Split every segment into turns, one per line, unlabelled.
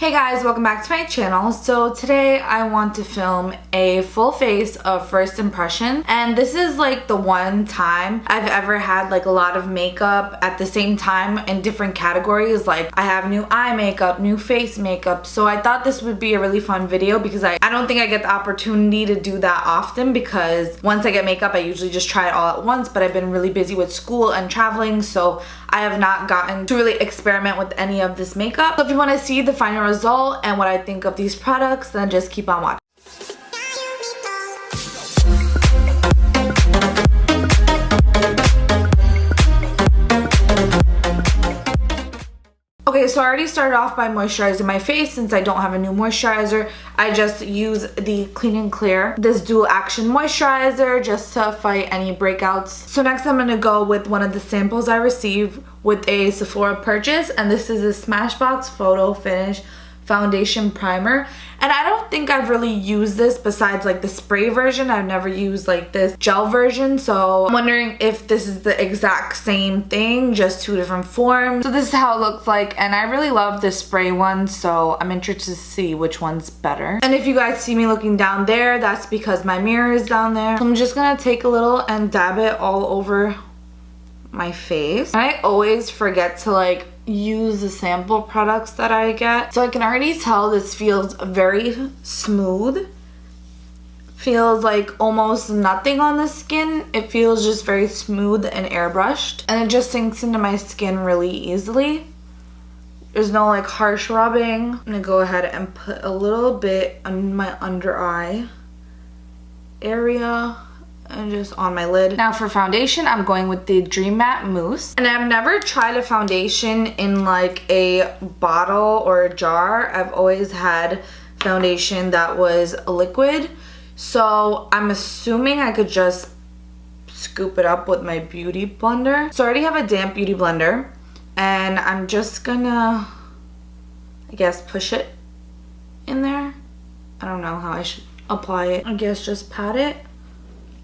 Hey guys, welcome back to my channel. So today I want to film a full face of first impression, and this is like the one time I've ever had like a lot of makeup at the same time in different categories. Like I have new eye makeup, new face makeup, so I thought this would be a really fun video because I don't think I get the opportunity to do that often, because once I get makeup I usually just try it all at once, but I've been really busy with school and traveling, so I have not gotten to really experiment with any of this makeup. So if you want to see the final result and what I think of these products, then just keep on watching. Okay, so I already started off by moisturizing my face. Since I don't have a new moisturizer, I just use the Clean and Clear, this dual action moisturizer, just to fight any breakouts. So next I'm going to go with one of the samples I received with a Sephora purchase, and this is a Smashbox Photo Finish Foundation Primer. And I don't think I've really used this besides like the spray version. I've never used like this gel version, so I'm wondering if this is the exact same thing, just two different forms. So this is how it looks like, and I really love the spray one, so I'm interested to see which one's better. And if you guys see me looking down there, that's because my mirror is down there. So I'm just gonna take a little and dab it all over my face. And I always forget to like use the sample products that I get, so I can already tell this feels very smooth. Feels like almost nothing on the skin. It feels just very smooth and airbrushed, and it just sinks into my skin really easily. There's no like harsh rubbing. I'm gonna go ahead and put a little bit on my under eye area and just on my lid. Now for foundation, I'm going with the Dream Matte Mousse. And I've never tried a foundation in like a bottle or a jar. I've always had foundation that was a liquid. So I'm assuming I could just scoop it up with my beauty blender. So I already have a damp beauty blender, and I'm just gonna, I guess, push it in there. I don't know how I should apply it. I guess just pat it.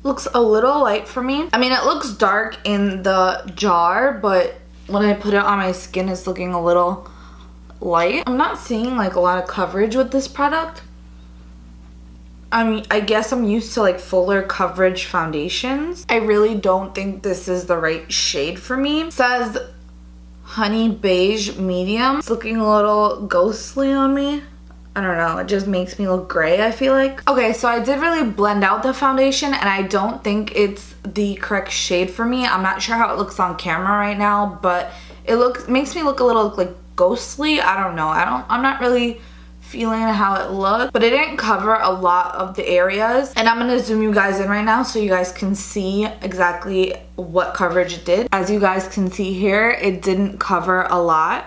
Looks a little light for me. I mean, it looks dark in the jar, but when I put it on my skin, it's looking a little light. I'm not seeing like a lot of coverage with this product. I mean, I guess I'm used to like fuller coverage foundations. I really don't think this is the right shade for me. It says Honey Beige Medium. It's looking a little ghostly on me. I don't know, it just makes me look gray, I feel like. Okay, so I did really blend out the foundation, and I don't think it's the correct shade for me. I'm not sure how it looks on camera right now, but it makes me look a little like ghostly. I don't know. I'm not really feeling how it looks, but it didn't cover a lot of the areas. And I'm gonna zoom you guys in right now so you guys can see exactly what coverage it did. As you guys can see here, it didn't cover a lot.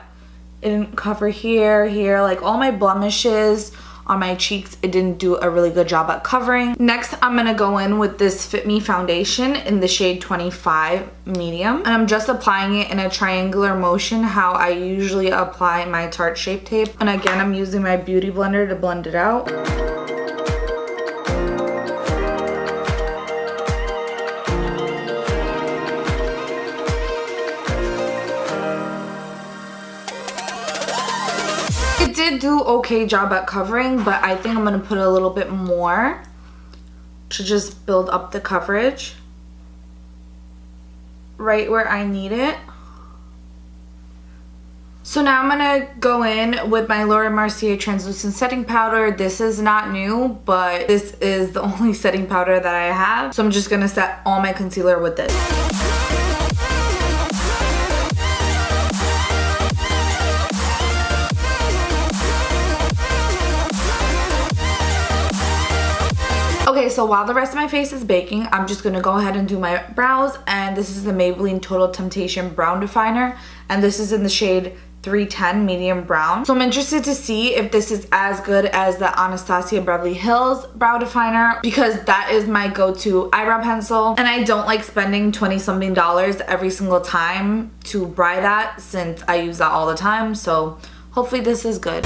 It didn't cover here, like all my blemishes on my cheeks, it didn't do a really good job at covering. Next, I'm gonna go in with this Fit Me foundation in the shade 25 medium. And I'm just applying it in a triangular motion, how I usually apply my Tarte Shape Tape. And again, I'm using my beauty blender to blend it out. It did do okay job at covering, but I think I'm gonna put a little bit more to just build up the coverage right where I need it. So now I'm gonna go in with my Laura Mercier translucent setting powder. This is not new, but this is the only setting powder that I have, so I'm just gonna set all my concealer with this. Okay, so while the rest of my face is baking, I'm just gonna go ahead and do my brows, and this is the Maybelline Total Temptation Brow Definer, and this is in the shade 310 medium brown. So I'm interested to see if this is as good as the Anastasia Beverly Hills brow definer, because that is my go-to eyebrow pencil, and I don't like spending $20-something every single time to buy that, since I use that all the time. So hopefully this is good.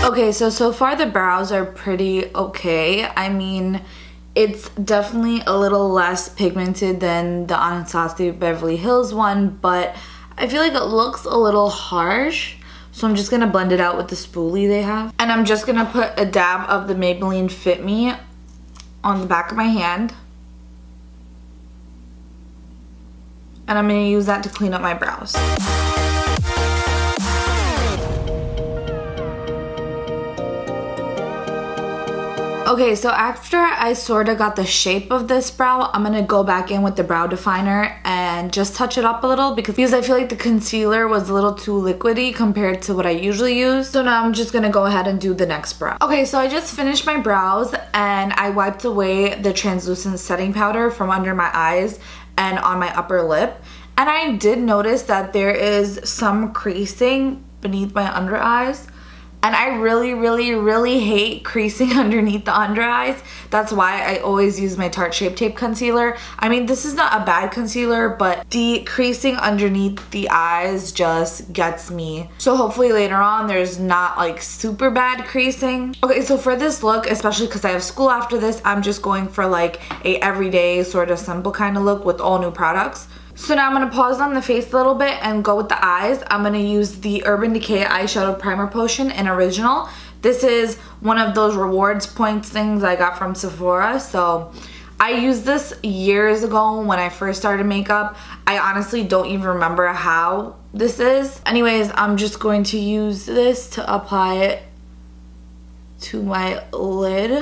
Okay, so far the brows are pretty okay. I mean, It's definitely a little less pigmented than the Anastasia Beverly Hills one, but I feel like it looks a little harsh. So I'm just gonna blend it out with the spoolie they have. And I'm just gonna put a dab of the Maybelline Fit Me on the back of my hand. And I'm gonna use that to clean up my brows. Okay, so after I sort of got the shape of this brow, I'm gonna go back in with the brow definer and just touch it up a little because I feel like the concealer was a little too liquidy compared to what I usually use. So now I'm just gonna go ahead and do the next brow. Okay, so I just finished my brows and I wiped away the translucent setting powder from under my eyes and on my upper lip. And I did notice that there is some creasing beneath my under eyes. And I really hate creasing underneath the under eyes. That's why I always use my Tarte Shape Tape concealer. I mean, this is not a bad concealer, but the creasing underneath the eyes just gets me. So hopefully later on there's not like super bad creasing. Okay, so for this look, especially because I have school after this, I'm just going for like a everyday sort of simple kind of look with all new products. So now I'm going to pause on the face a little bit and go with the eyes. I'm going to use the Urban Decay Eyeshadow Primer Potion in Original. This is one of those rewards points things I got from Sephora. So I used this years ago when I first started makeup. I honestly don't even remember how this is. Anyways, I'm just going to use this to apply it to my lid.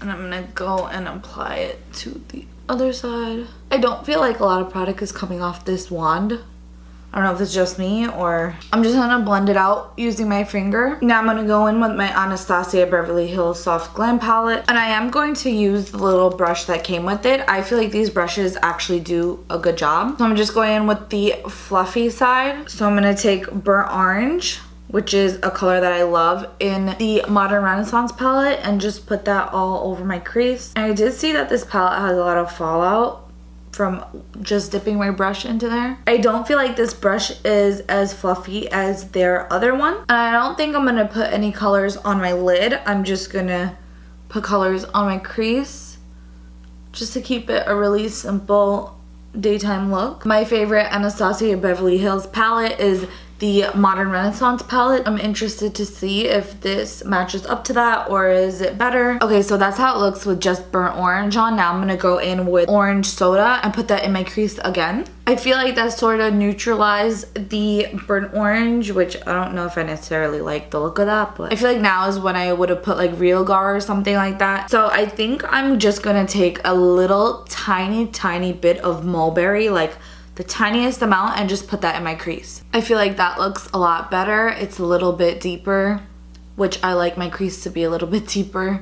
And I'm going to go and apply it to the other side. I don't feel like a lot of product is coming off this wand. I don't know if it's just me or I'm just gonna blend it out using my finger. Now I'm gonna go in with my Anastasia Beverly Hills Soft Glam palette, and I am going to use the little brush that came with it. I feel like these brushes actually do a good job. So I'm just going in with the fluffy side. So I'm gonna take Burnt Orange, which is a color that I love, in the Modern Renaissance palette, and just put that all over my crease. And I did see that this palette has a lot of fallout from just dipping my brush into there. I don't feel like this brush is as fluffy as their other one. And I don't think I'm gonna put any colors on my lid. I'm just gonna put colors on my crease just to keep it a really simple daytime look. My favorite Anastasia Beverly Hills palette is the Modern Renaissance palette. I'm interested to see if this matches up to that or is it better. Okay, so that's how it looks with just Burnt Orange on. Now I'm gonna go in with Orange Soda and put that in my crease again. I feel like that sort of neutralized the Burnt Orange, which I don't know if I necessarily like the look of that, but I feel like now is when I would have put like Real Gar or something like that. So I think I'm just gonna take a little tiny bit of Mulberry, like the tiniest amount, and just put that in my crease. I feel like that looks a lot better. It's a little bit deeper, which I like my crease to be a little bit deeper.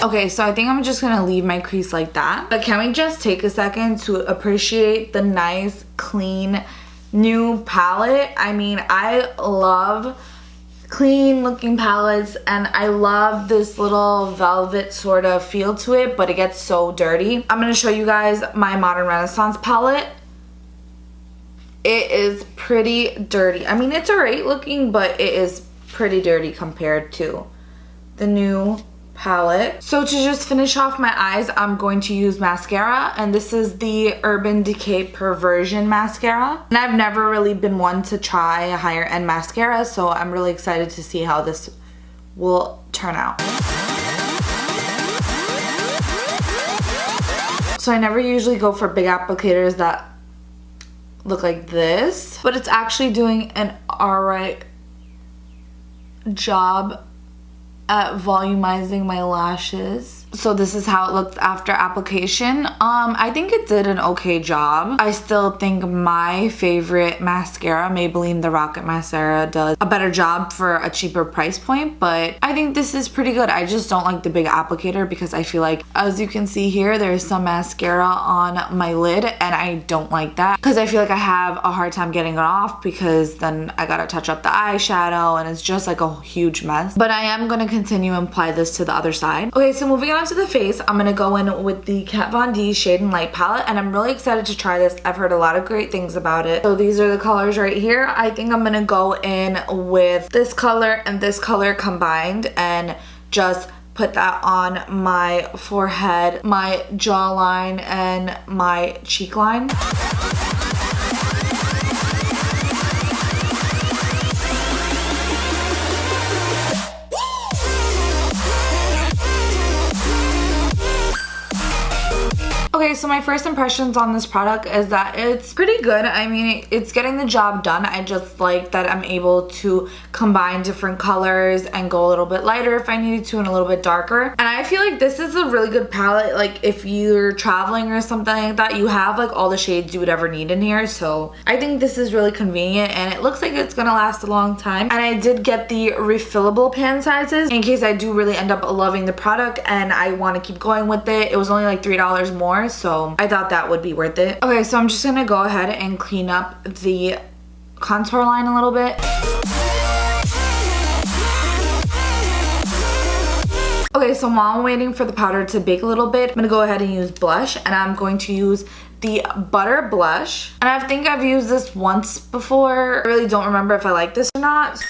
Okay, so I think I'm just gonna leave my crease like that. But can we just take a second to appreciate the nice, clean, new palette? I mean, I love clean looking palettes, and I love this little velvet sort of feel to it, but it gets so dirty. I'm gonna show you guys my Modern Renaissance palette. It is pretty dirty. I mean, it's alright looking, but it is pretty dirty compared to the new palette. So to just finish off my eyes, I'm going to use mascara, and this is the Urban Decay Perversion mascara. And I've never really been one to try a higher end mascara, so I'm really excited to see how this will turn out. So I never usually go for big applicators that look like this, but it's actually doing an alright job at volumizing my lashes. So this is how it looked after application. I think it did an okay job. I still think my favorite mascara, Maybelline the Rocket Mascara, does a better job for a cheaper price point, but I think this is pretty good. I just don't like the big applicator because I feel like, as you can see here, there's some mascara on my lid, and I don't like that because I feel like I have a hard time getting it off because then I gotta touch up the eyeshadow and it's just like a huge mess. But I am gonna continue and apply this to the other side. Okay, so moving on on to the face, I'm going to go in with the Kat Von D Shade and Light palette, and I'm really excited to try this. I've heard a lot of great things about it. So these are the colors right here. I think I'm going to go in with this color and this color combined and just put that on my forehead, my jawline, and my cheek line. Okay, so my first impressions on this product is that it's pretty good. I mean, it's getting the job done. I just like that I'm able to combine different colors and go a little bit lighter if I needed to and a little bit darker. And I feel like this is a really good palette. Like if you're traveling or something like that, you have like all the shades you would ever need in here. So I think this is really convenient and it looks like it's gonna last a long time. And I did get the refillable pan sizes in case I do really end up loving the product and I want to keep going with it. It was only like $3 more. So I thought that would be worth it. Okay, so I'm just gonna go ahead and clean up the contour line a little bit. Okay, so while I'm waiting for the powder to bake a little bit, I'm gonna go ahead and use blush, and I'm going to use the Butter Blush. And I think I've used this once before. I really don't remember if I like this or not.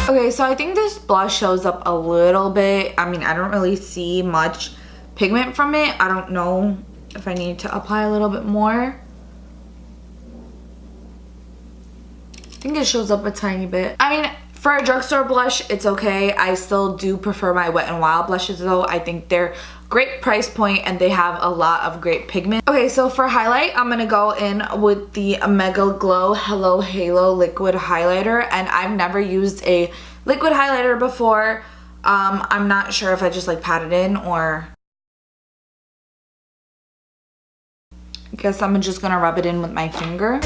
Okay, so I think this blush shows up a little bit. I mean, I don't really see much pigment from it. I don't know if I need to apply a little bit more. I think it shows up a tiny bit. I mean, for a drugstore blush, it's okay. I still do prefer my Wet n Wild blushes though. I think they're great price point and they have a lot of great pigment. Okay, so for highlight, I'm gonna go in with the Mega Glow Hello Halo liquid highlighter, and I've never used a liquid highlighter before. I'm not sure if I just like pat it in, or I guess I'm just gonna rub it in with my finger.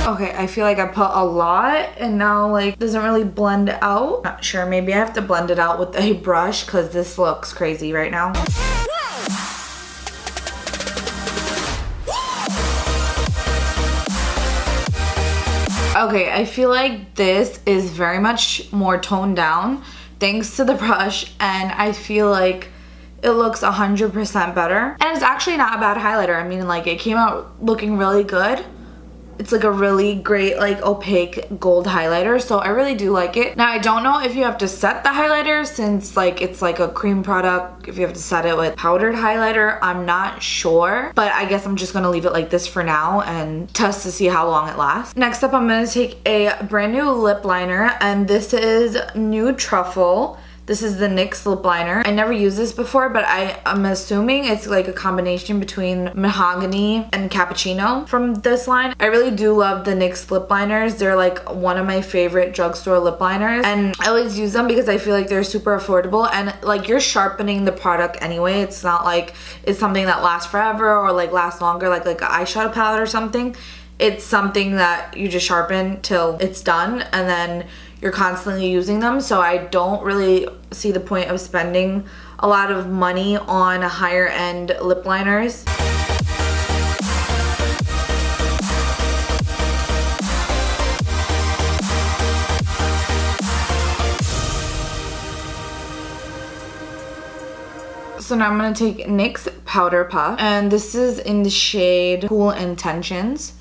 Okay, I feel like I put a lot and now like doesn't really blend out. Not sure, maybe I have to blend it out with a brush because this looks crazy right now. Okay, I feel like this is very much more toned down thanks to the brush, and I feel like it looks 100% better. And it's actually not a bad highlighter. I mean, like, it came out looking really good. It's like a really great like opaque gold highlighter, so I really do like it. Now I don't know if you have to set the highlighter, since like it's like a cream product, if you have to set it with powdered highlighter. I'm not sure, but I guess I'm just gonna leave it like this for now and test to see how long it lasts. Next up, I'm gonna take a brand new lip liner, and this is Nude Truffle. This is the NYX lip liner. I never used this before, but I'm assuming it's like a combination between Mahogany and Cappuccino from this line. I really do love the NYX lip liners. They're like one of my favorite drugstore lip liners, and I always use them because I feel like they're super affordable, and like you're sharpening the product anyway. It's not like it's something that lasts forever or like lasts longer like an eyeshadow palette or something. It's something that you just sharpen till it's done, and then you're constantly using them. So I don't really see the point of spending a lot of money on higher end lip liners. So now I'm gonna take NYX Powder Puff, and this is in the shade Cool Intentions.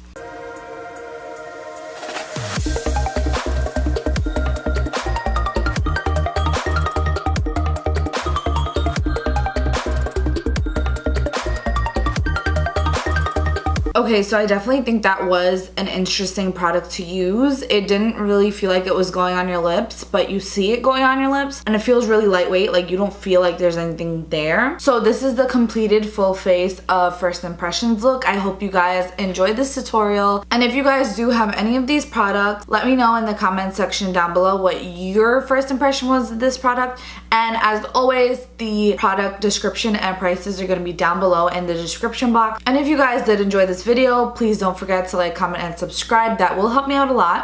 Okay, so I definitely think that was an interesting product to use. It didn't really feel like it was going on your lips, but you see it going on your lips, and it feels really lightweight. Like you don't feel like there's anything there. So this is the completed full face of First Impressions look. I hope you guys enjoyed this tutorial, and if you guys do have any of these products, let me know in the comment section down below what your first impression was of this product. And as always, the product description and prices are going to be down below in the description box. And if you guys did enjoy this video, please don't forget to like, comment, and subscribe. That will help me out a lot.